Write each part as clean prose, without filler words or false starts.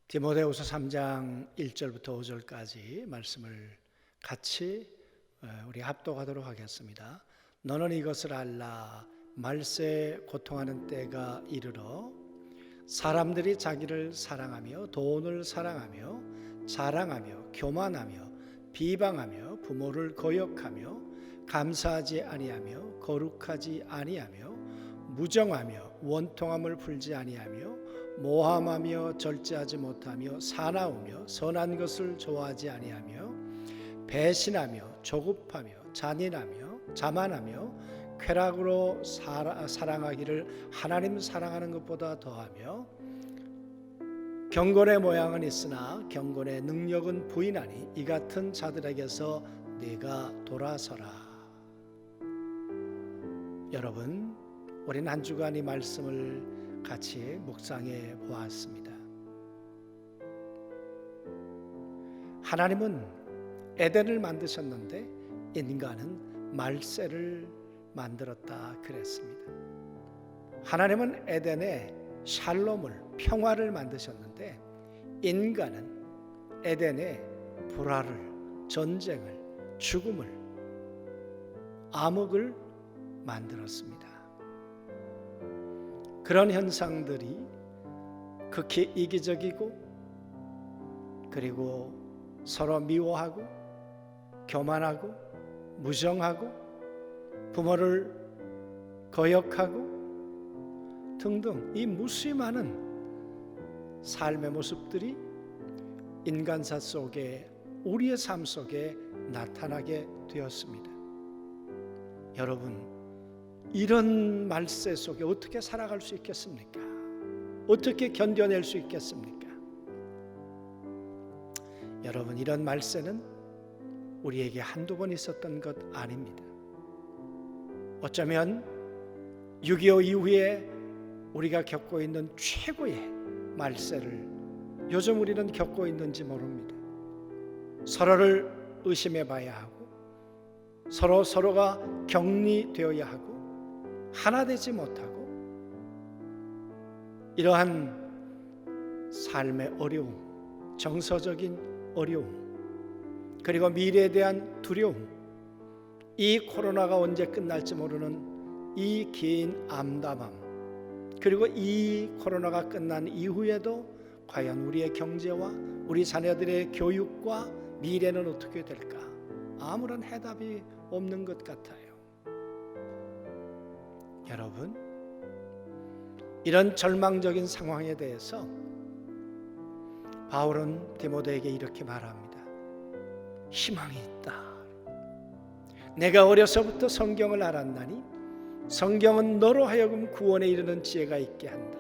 디모데후서 3장 1절부터 5절까지 말씀을 같이 우리 합독하도록 하겠습니다. 너는 이것을 알라. 말세에 고통하는 때가 이르러 사람들이 자기를 사랑하며 돈을 사랑하며 자랑하며 교만하며 비방하며 부모를 거역하며 감사하지 아니하며 거룩하지 아니하며 무정하며 원통함을 풀지 아니하며 모함하며 절제하지 못하며 사나우며 선한 것을 좋아하지 아니하며 배신하며 조급하며 잔인하며 자만하며 쾌락으로 사랑하기를 하나님 사랑하는 것보다 더하며 경건의 모양은 있으나 경건의 능력은 부인하니 이 같은 자들에게서 네가 돌아서라. 여러분, 우리는 한 주간 이 말씀을 같이 묵상해 보았습니다. 하나님은 에덴을 만드셨는데 인간은 말세를 만들었다 그랬습니다. 하나님은 에덴에 샬롬을 평화를 만드셨는데 인간은 에덴에 불화를, 전쟁을, 죽음을, 암흑을 만들었습니다. 그런 현상들이 극히 이기적이고 그리고 서로 미워하고 교만하고 무정하고 부모를 거역하고 등등 이 무수히 많은 삶의 모습들이 인간사 속에 우리의 삶 속에 나타나게 되었습니다. 여러분, 이런 말세 속에 어떻게 살아갈 수 있겠습니까? 어떻게 견뎌낼 수 있겠습니까? 여러분, 이런 말세는 우리에게 한두 번 있었던 것 아닙니다. 어쩌면 6.25 이후에 우리가 겪고 있는 최고의 말세를 요즘 우리는 겪고 있는지 모릅니다. 서로를 의심해 봐야 하고 서로가 격리되어야 하고 하나 되지 못하고 이러한 삶의 어려움, 정서적인 어려움, 그리고 미래에 대한 두려움, 이 코로나가 언제 끝날지 모르는 이 긴 암담함, 그리고 이 코로나가 끝난 이후에도 과연 우리의 경제와 우리 자녀들의 교육과 미래는 어떻게 될까? 아무런 해답이 없는 것 같아요. 여러분, 이런 절망적인 상황에 대해서 바울은 디모데에게 이렇게 말합니다. 희망이 있다. 내가 어려서부터 성경을 알았나니 성경은 너로 하여금 구원에 이르는 지혜가 있게 한다.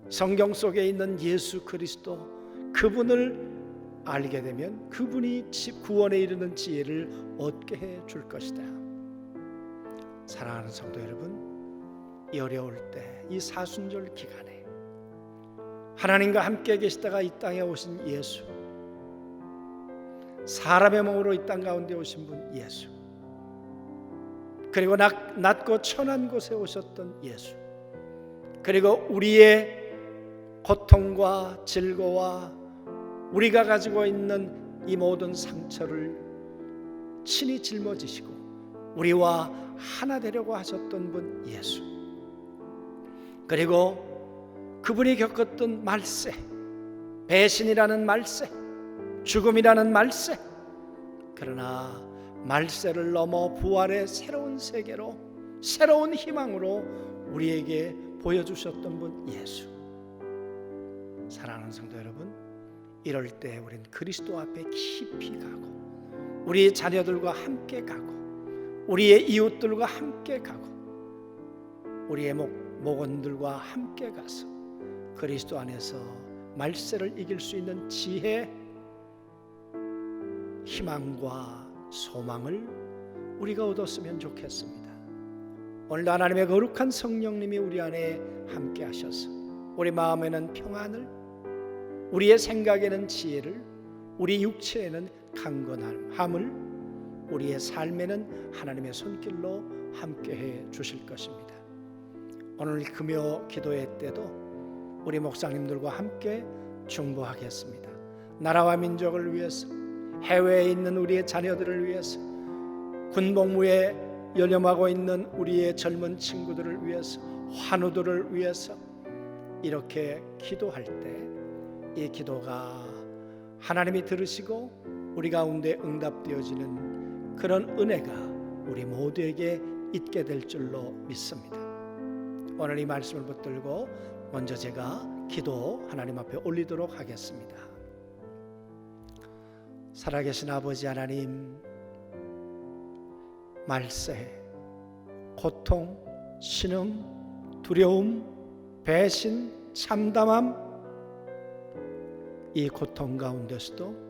성경 속에 있는 예수 그리스도, 그분을 알게 되면 그분이 구원에 이르는 지혜를 얻게 해 줄 것이다. 사랑하는 성도 여러분, 이 어려울 때, 이 사순절 기간에 하나님과 함께 계시다가 이 땅에 오신 예수, 사람의 몸으로 이 땅 가운데 오신 분 예수, 그리고 낮고 천한 곳에 오셨던 예수, 그리고 우리의 고통과 질고와 우리가 가지고 있는 이 모든 상처를 친히 짊어지시고 우리와 하나 되려고 하셨던 분 예수, 그리고 그분이 겪었던 말세, 배신이라는 말세, 죽음이라는 말세, 그러나 말세를 넘어 부활의 새로운 세계로, 새로운 희망으로 우리에게 보여주셨던 분 예수. 사랑하는 성도 여러분, 이럴 때 우리는 그리스도 앞에 깊이 가고 우리 자녀들과 함께 가고 우리의 이웃들과 함께 가고 우리의 목원들과 함께 가서 그리스도 안에서 말세를 이길 수 있는 지혜, 희망과 소망을 우리가 얻었으면 좋겠습니다. 오늘도 하나님의 거룩한 성령님이 우리 안에 함께 하셔서 우리 마음에는 평안을, 우리의 생각에는 지혜를, 우리 육체에는 강건함을, 우리의 삶에는 하나님의 손길로 함께해 주실 것입니다. 오늘 금요 기도회 때도 우리 목사님들과 함께 중보하겠습니다. 나라와 민족을 위해서, 해외에 있는 우리의 자녀들을 위해서, 군복무에 연념하고 있는 우리의 젊은 친구들을 위해서, 환우들을 위해서 이렇게 기도할 때 이 기도가 하나님이 들으시고 우리 가운데 응답되어지는 그런 은혜가 우리 모두에게 있게 될 줄로 믿습니다. 오늘 이 말씀을 붙들고 먼저 제가 기도 하나님 앞에 올리도록 하겠습니다. 살아계신 아버지 하나님, 말세, 고통, 신음, 두려움, 배신, 참담함, 이 고통 가운데서도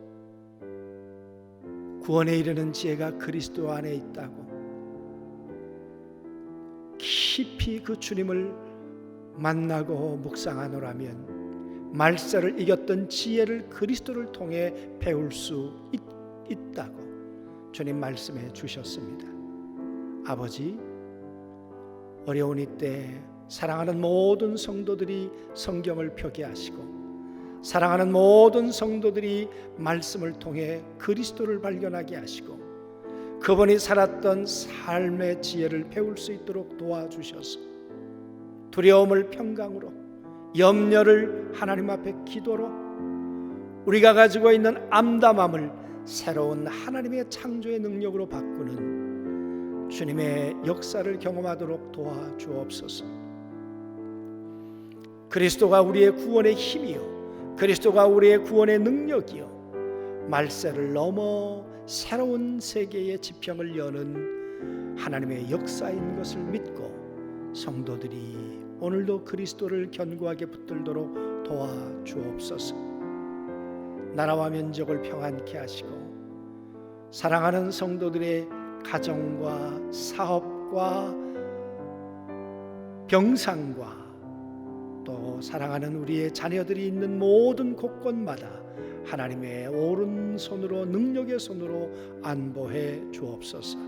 구원에 이르는 지혜가 그리스도 안에 있다고 깊이 그 주님을 만나고 묵상하노라면 말세를 이겼던 지혜를 그리스도를 통해 배울 수 있다고 주님 말씀해 주셨습니다. 아버지, 어려운 이때 사랑하는 모든 성도들이 성경을 펴게 하시고 사랑하는 모든 성도들이 말씀을 통해 그리스도를 발견하게 하시고 그분이 살았던 삶의 지혜를 배울 수 있도록 도와주셔서 두려움을 평강으로, 염려를 하나님 앞에 기도로, 우리가 가지고 있는 암담함을 새로운 하나님의 창조의 능력으로 바꾸는 주님의 역사를 경험하도록 도와주옵소서. 그리스도가 우리의 구원의 힘이요, 그리스도가 우리의 구원의 능력이요, 말세를 넘어 새로운 세계의 지평을 여는 하나님의 역사인 것을 믿고 성도들이 오늘도 그리스도를 견고하게 붙들도록 도와주옵소서. 나라와 민족을 평안케 하시고 사랑하는 성도들의 가정과 사업과 병상과 또 사랑하는 우리의 자녀들이 있는 모든 곳곳마다 하나님의 오른손으로, 능력의 손으로 안보해 주옵소서.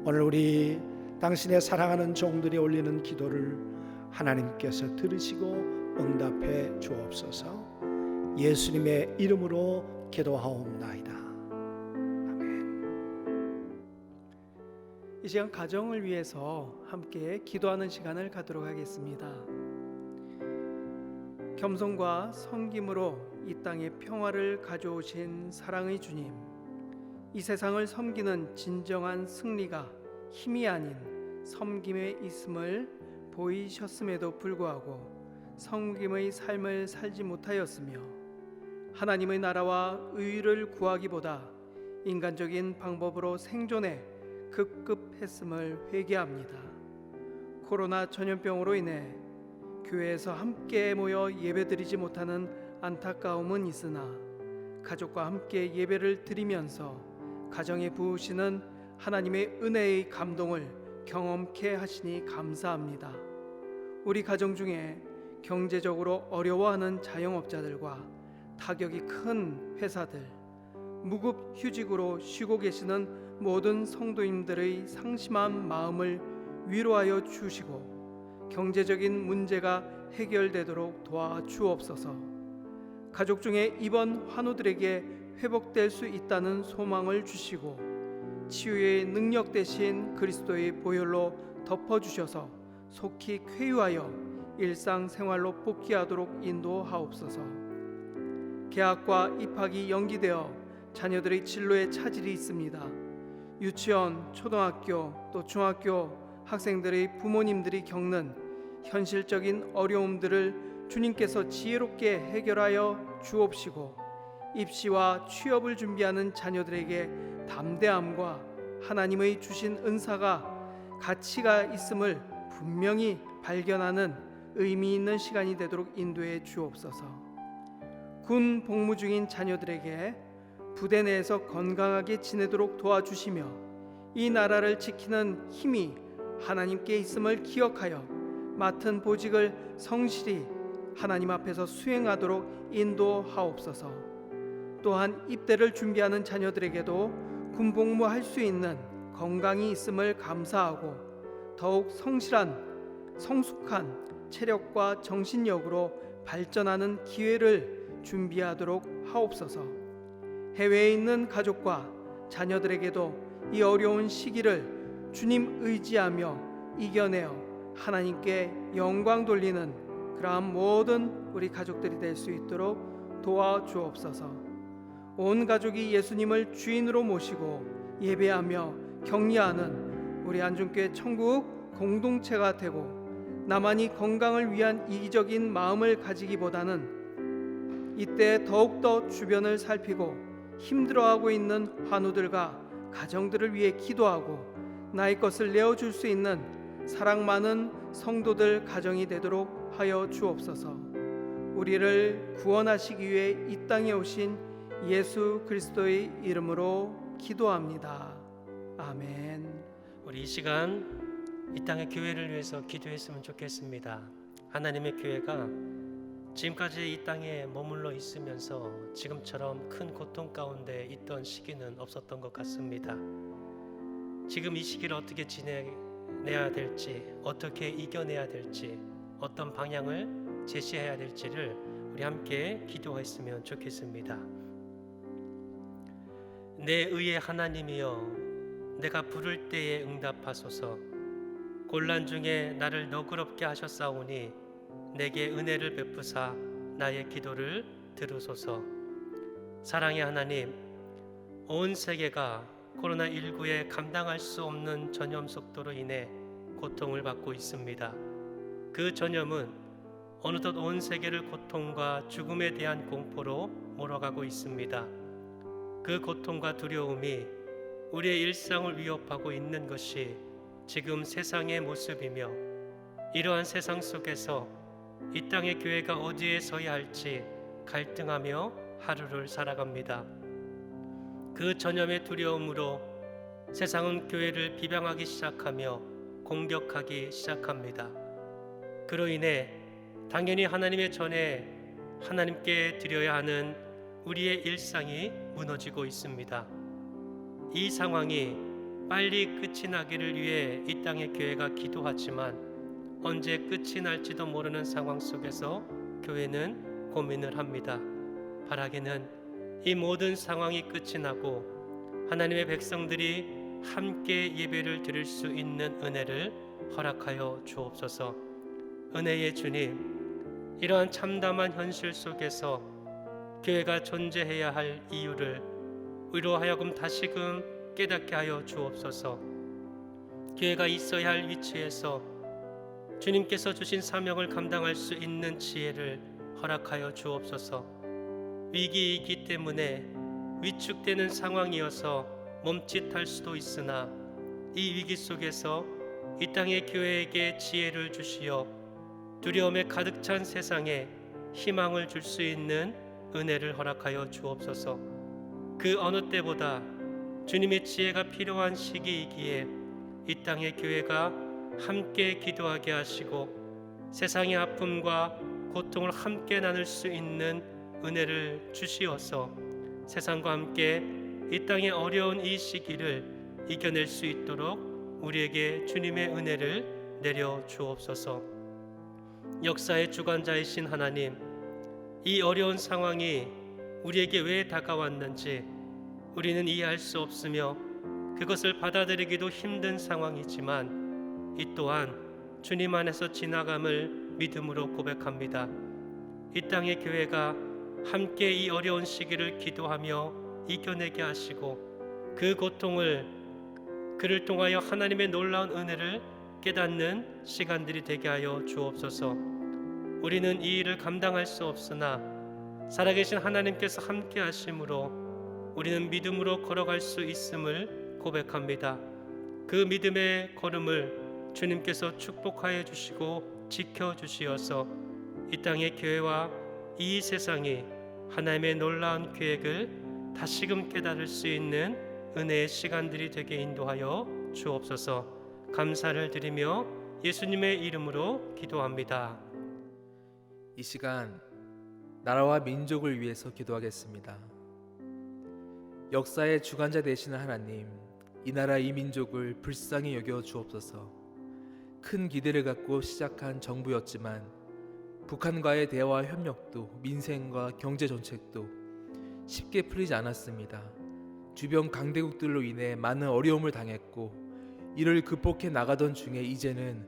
오늘 우리 당신의 사랑하는 종들이 올리는 기도를 하나님께서 들으시고 응답해 주옵소서. 예수님의 이름으로 기도하옵나이다. 아멘. 이 시간 가정을 위해서 함께 기도하는 시간을 갖도록 하겠습니다. 겸손과 섬김으로 이 땅에 평화를 가져오신 사랑의 주님, 이 세상을 섬기는 진정한 승리가 힘이 아닌 섬김에 있음을 보이셨음에도 불구하고 섬김의 삶을 살지 못하였으며 하나님의 나라와 의를 구하기보다 인간적인 방법으로 생존에 급급했음을 회개합니다. 코로나 전염병으로 인해 교회에서 함께 모여 예배드리지 못하는 안타까움은 있으나 가족과 함께 예배를 드리면서 가정에 부으시는 하나님의 은혜의 감동을 경험케 하시니 감사합니다. 우리 가정 중에 경제적으로 어려워하는 자영업자들과 타격이 큰 회사들, 무급휴직으로 쉬고 계시는 모든 성도님들의 상심한 마음을 위로하여 주시고 경제적인 문제가 해결되도록 도와주옵소서. 가족 중에 입원 환우들에게 회복될 수 있다는 소망을 주시고 치유의 능력 대신 그리스도의 보혈로 덮어주셔서 속히 쾌유하여 일상생활로 복귀하도록 인도하옵소서. 개학과 입학이 연기되어 자녀들의 진로에 차질이 있습니다. 유치원, 초등학교, 또 중학교 학생들의 부모님들이 겪는 현실적인 어려움들을 주님께서 지혜롭게 해결하여 주옵시고 입시와 취업을 준비하는 자녀들에게 담대함과 하나님의 주신 은사가 가치가 있음을 분명히 발견하는 의미 있는 시간이 되도록 인도해 주옵소서. 군 복무 중인 자녀들에게 부대 내에서 건강하게 지내도록 도와주시며 이 나라를 지키는 힘이 하나님께 있음을 기억하여 맡은 보직을 성실히 하나님 앞에서 수행하도록 인도하옵소서. 또한 입대를 준비하는 자녀들에게도 군복무할 수 있는 건강이 있음을 감사하고 더욱 성실한 성숙한 체력과 정신력으로 발전하는 기회를 준비하도록 하옵소서. 해외에 있는 가족과 자녀들에게도 이 어려운 시기를 주님 의지하며 이겨내어 하나님께 영광 돌리는 그러한 모든 우리 가족들이 될 수 있도록 도와주옵소서. 온 가족이 예수님을 주인으로 모시고 예배하며 격려하는 우리 안중교회 천국 공동체가 되고, 나만이 건강을 위한 이기적인 마음을 가지기보다는 이때 더욱더 주변을 살피고 힘들어하고 있는 환우들과 가정들을 위해 기도하고 나의 것을 내어줄 수 있는 사랑 많은 성도들 가정이 되도록 하여 주옵소서. 우리를 구원하시기 위해 이 땅에 오신 예수 그리스도의 이름으로 기도합니다. 아멘. 우리 이 시간 이 땅의 교회를 위해서 기도했으면 좋겠습니다. 하나님의 교회가 지금까지 이 땅에 머물러 있으면서 지금처럼 큰 고통 가운데 있던 시기는 없었던 것 같습니다. 지금 이 시기를 어떻게 지내야 될지, 어떻게 이겨내야 될지, 어떤 방향을 제시해야 될지를 우리 함께 기도했으면 좋겠습니다. 내 의의 하나님이여, 내가 부를 때에 응답하소서. 곤란 중에 나를 너그럽게 하셨사오니 내게 은혜를 베푸사 나의 기도를 들으소서. 사랑의 하나님, 온 세계가 코로나19에 감당할 수 없는 전염 속도로 인해 고통을 받고 있습니다. 그 전염은 어느덧 온 세계를 고통과 죽음에 대한 공포로 몰아가고 있습니다. 그 고통과 두려움이 우리의 일상을 위협하고 있는 것이 지금 세상의 모습이며, 이러한 세상 속에서 이 땅의 교회가 어디에 서야 할지 갈등하며 하루를 살아갑니다. 그 전염의 두려움으로 세상은 교회를 비방하기 시작하며 공격하기 시작합니다. 그로 인해 당연히 하나님의 전에 하나님께 드려야 하는 우리의 일상이 무너지고 있습니다. 이 상황이 빨리 끝이 나기를 위해 이 땅의 교회가 기도하지만 언제 끝이 날지도 모르는 상황 속에서 교회는 고민을 합니다. 바라기는 이 모든 상황이 끝이 나고 하나님의 백성들이 함께 예배를 드릴 수 있는 은혜를 허락하여 주옵소서. 은혜의 주님, 이러한 참담한 현실 속에서 교회가 존재해야 할 이유를 우리로 하여금 다시금 깨닫게 하여 주옵소서. 교회가 있어야 할 위치에서 주님께서 주신 사명을 감당할 수 있는 지혜를 허락하여 주옵소서. 위기이기 때문에 위축되는 상황이어서 멈칫할 수도 있으나 이 위기 속에서 이 땅의 교회에게 지혜를 주시어 두려움에 가득 찬 세상에 희망을 줄 수 있는 은혜를 허락하여 주옵소서. 그 어느 때보다 주님의 지혜가 필요한 시기이기에 이 땅의 교회가 함께 기도하게 하시고 세상의 아픔과 고통을 함께 나눌 수 있는 은혜를 주시어서 세상과 함께 이 땅의 어려운 이 시기를 이겨낼 수 있도록 우리에게 주님의 은혜를 내려 주옵소서. 역사의 주관자이신 하나님, 이 어려운 상황이 우리에게 왜 다가왔는지 우리는 이해할 수 없으며 그것을 받아들이기도 힘든 상황이지만 이 또한 주님 안에서 지나감을 믿음으로 고백합니다. 이 땅의 교회가 함께 이 어려운 시기를 기도하며 이겨내게 하시고 그 고통을 그를 통하여 하나님의 놀라운 은혜를 깨닫는 시간들이 되게 하여 주옵소서. 우리는 이 일을 감당할 수 없으나 살아계신 하나님께서 함께 하심으로 우리는 믿음으로 걸어갈 수 있음을 고백합니다. 그 믿음의 걸음을 주님께서 축복하여 주시고 지켜주시어서 이 땅의 교회와 이 세상이 하나님의 놀라운 계획을 다시금 깨달을 수 있는 은혜의 시간들이 되게 인도하여 주옵소서. 감사를 드리며 예수님의 이름으로 기도합니다. 이 시간 나라와 민족을 위해서 기도하겠습니다. 역사의 주관자 되시는 하나님, 이 나라 이 민족을 불쌍히 여겨 주옵소서. 큰 기대를 갖고 시작한 정부였지만 북한과의 대화 협력도 민생과 경제 정책도 쉽게 풀리지 않았습니다. 주변 강대국들로 인해 많은 어려움을 당했고 이를 극복해 나가던 중에 이제는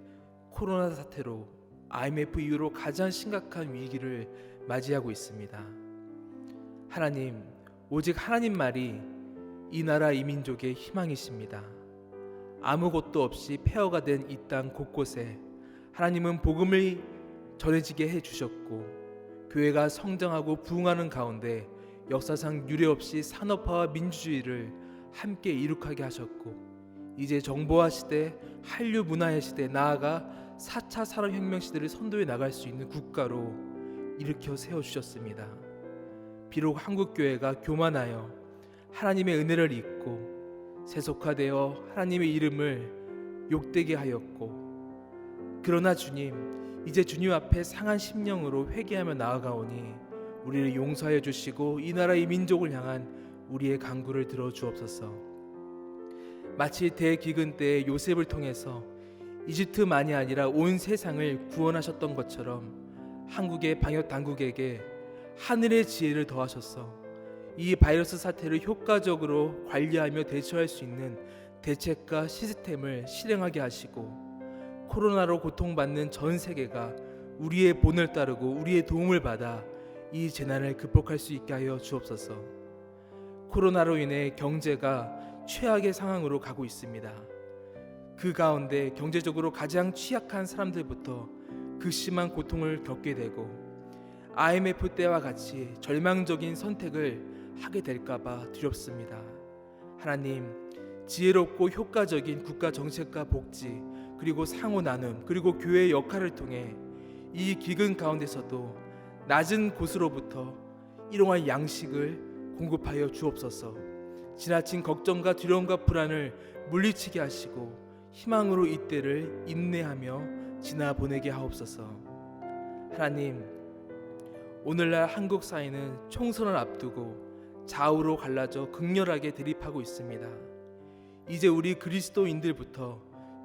코로나 사태로 IMF 이후로 가장 심각한 위기를 맞이하고 있습니다. 하나님, 오직 하나님 말이 이 나라 이 민족의 희망이십니다. 아무것도 없이 폐허가 된 이 땅 곳곳에 하나님은 복음을 전해지게 해주셨고 교회가 성장하고 부흥하는 가운데 역사상 유례없이 산업화와 민주주의를 함께 이룩하게 하셨고 이제 정보화 시대, 한류 문화의 시대, 나아가 4차 산업혁명 시대를 선도해 나갈 수 있는 국가로 일으켜 세워주셨습니다. 비록 한국교회가 교만하여 하나님의 은혜를 잊고 세속화되어 하나님의 이름을 욕되게 하였고 그러나 주님, 이제 주님 앞에 상한 심령으로 회개하며 나아가오니 우리를 용서하여 주시고 이 나라 이 민족을 향한 우리의 간구를 들어 주옵소서. 마치 대기근 때에 요셉을 통해서 이집트만이 아니라 온 세상을 구원하셨던 것처럼 한국의 방역 당국에게 하늘의 지혜를 더하셔서 이 바이러스 사태를 효과적으로 관리하며 대처할 수 있는 대책과 시스템을 실행하게 하시고 코로나로 고통받는 전 세계가 우리의 본을 따르고 우리의 도움을 받아 이 재난을 극복할 수 있게 하여 주옵소서. 코로나로 인해 경제가 최악의 상황으로 가고 있습니다. 그 가운데 경제적으로 가장 취약한 사람들부터 그 심한 고통을 겪게 되고 IMF 때와 같이 절망적인 선택을 하게 될까봐 두렵습니다. 하나님, 지혜롭고 효과적인 국가 정책과 복지 그리고 상호 나눔 그리고 교회의 역할을 통해 이 기근 가운데서도 낮은 곳으로부터 일용할 양식을 공급하여 주옵소서. 지나친 걱정과 두려움과 불안을 물리치게 하시고 희망으로 이때를 인내하며 지나 보내게 하옵소서. 하나님, 오늘날 한국 사회는 총선을 앞두고 좌우로 갈라져 극렬하게 대립하고 있습니다. 이제 우리 그리스도인들부터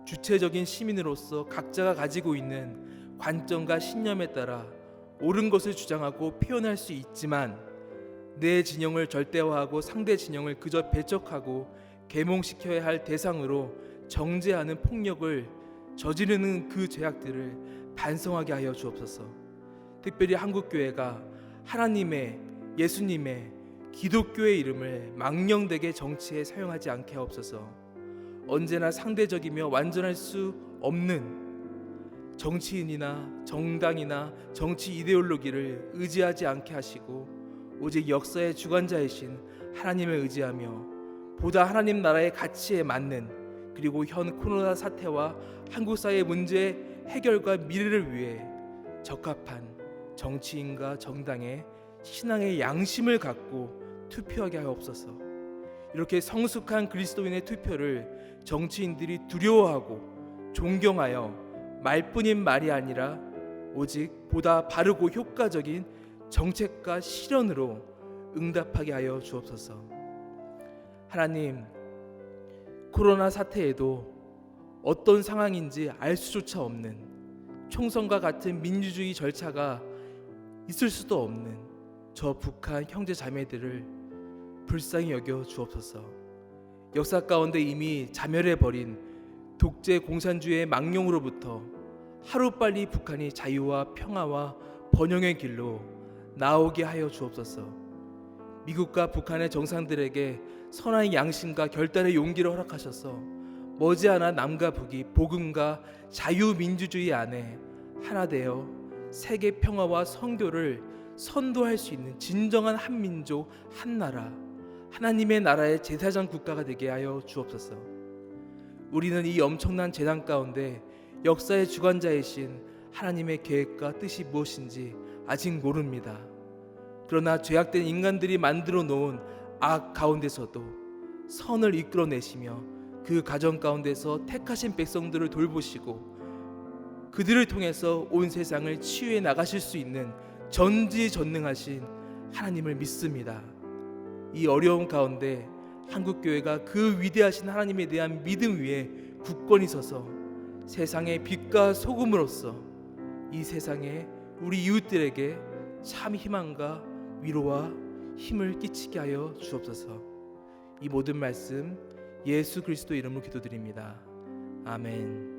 주체적인 시민으로서 각자가 가지고 있는 관점과 신념에 따라 옳은 것을 주장하고 표현할 수 있지만 내 진영을 절대화하고 상대 진영을 그저 배척하고 계몽시켜야 할 대상으로 정죄하는 폭력을 저지르는 그 죄악들을 반성하게 하여 주옵소서. 특별히 한국교회가 하나님의, 예수님의, 기독교의 이름을 망령되게 정치에 사용하지 않게 하옵소서. 언제나 상대적이며 완전할 수 없는 정치인이나 정당이나 정치 이데올로기를 의지하지 않게 하시고 오직 역사의 주관자이신 하나님을 의지하며 보다 하나님 나라의 가치에 맞는 그리고 현 코로나 사태와 한국 사회의 문제 해결과 미래를 위해 적합한 정치인과 정당의 신앙의 양심을 갖고 투표하게 하옵소서. 이렇게 성숙한 그리스도인의 투표를 정치인들이 두려워하고 존경하여 말뿐인 말이 아니라 오직 보다 바르고 효과적인 정책과 실현으로 응답하게 하여 주옵소서. 하나님, 코로나 사태에도 어떤 상황인지 알 수조차 없는 총선과 같은 민주주의 절차가 있을 수도 없는 저 북한 형제 자매들을 불쌍히 여겨 주옵소서. 역사 가운데 이미 자멸해버린 독재 공산주의의 망령으로부터 하루빨리 북한이 자유와 평화와 번영의 길로 나오게 하여 주옵소서. 미국과 북한의 정상들에게 선한 양심과 결단의 용기를 허락하셔서 머지않아 남과 북이 복음과 자유민주주의 안에 하나 되어 세계 평화와 선교를 선도할 수 있는 진정한 한민족, 한나라, 하나님의 나라의 제사장 국가가 되게 하여 주옵소서. 우리는 이 엄청난 재난 가운데 역사의 주관자이신 하나님의 계획과 뜻이 무엇인지 아직 모릅니다. 그러나 죄악된 인간들이 만들어 놓은 악 가운데서도 선을 이끌어내시며 그 가정 가운데서 택하신 백성들을 돌보시고 그들을 통해서 온 세상을 치유해 나가실 수 있는 전지전능하신 하나님을 믿습니다. 이 어려움 가운데 한국교회가 그 위대하신 하나님에 대한 믿음 위에 굳건히 서서 세상의 빛과 소금으로서 이 세상에 우리 이웃들에게 참 희망과 위로와 힘을 끼치게 하여 주옵소서. 이 모든 말씀 예수 그리스도 이름으로 기도드립니다. 아멘.